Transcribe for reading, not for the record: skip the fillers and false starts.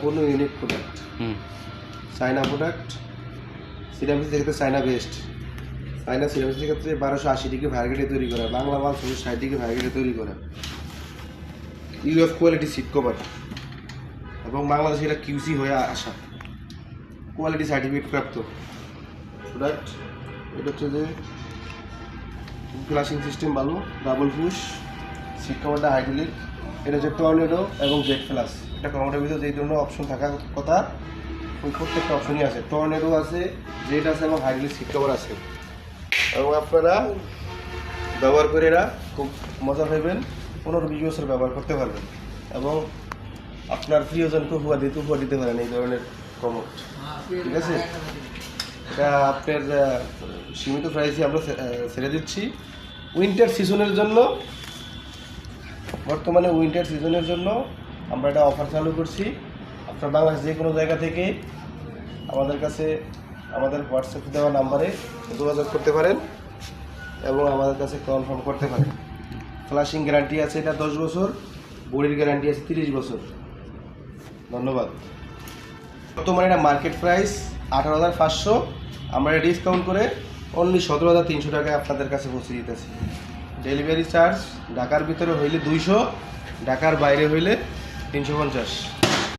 কোনো unique product, China product. সিরামিক্সের ক্ষেত্রে China best. China সিরামিক্সের ক্ষেত্রে 1280 ডিগ্রি ভার্গেটে তৈরি করা, বাংলা মাল 60 ডিগ্রি ভার্গেটে তৈরি করা, ইউএফ কোয়ালিটি সিট কভার, এবং বাংলাদেশে এটা কিউসি হয়ে আসা, কোয়ালিটি সার্টিফিকেট প্রাপ্ত প্রোডাক্ট। এটা হচ্ছে যে ফ্লাশিং সিস্টেম ভালো, ডাবল পুশ, সিট কভারটা হাইড্রোলিক। এটা হচ্ছে টর্নেডো এবং জেট ফ্লাশ। এটা কমোডের ভিতরে যেই ধরনের অপশন থাকার কথা ওই প্রত্যেকটা অপশনই আছে, টর্নেডো আছে, জেট আছে এবং হাইড্রোলিক সিট কভার আছে। এবং আপনারা ব্যবহার করে এরা খুব মজা পাবেন, 15-20 বছর ব্যবহার করতে পারবেন এবং আপনার প্রিয়জনকে উপহার দিতে পারেন এই ধরনের কমোড। ঠিক আছে, এটা আপনার সীমিত প্রাইসে আমরা ছেড়ে দিচ্ছি উইন্টার সিজনের জন্য। বর্তমানে উইন্টার সিজনের জন্য আমরা এটা অফার চালু করছি। আপনার বাংলাদেশ যে কোনো জায়গা থেকে আমাদের কাছে আমাদের হোয়াটসঅ্যাপে দেওয়া নাম্বারে যোগাযোগ করতে পারেন এবং আমাদের কাছে কনফার্ম করতে পারেন। ফ্লাশিং গ্যারান্টি আছে এটা 10 বছর, বডির গ্যারান্টি আছে 30 বছর। ধন্যবাদ। বর্তমানে এটা মার্কেট প্রাইস 18,500, আমরা ডিসকাউন্ট করে অনলি 17,300 টাকায় আপনাদের কাছে পৌঁছে দিতেছি। ডেলিভারি চার্জ ঢাকার ভিতরে হইলে 200, ঢাকার বাইরে হইলে 350।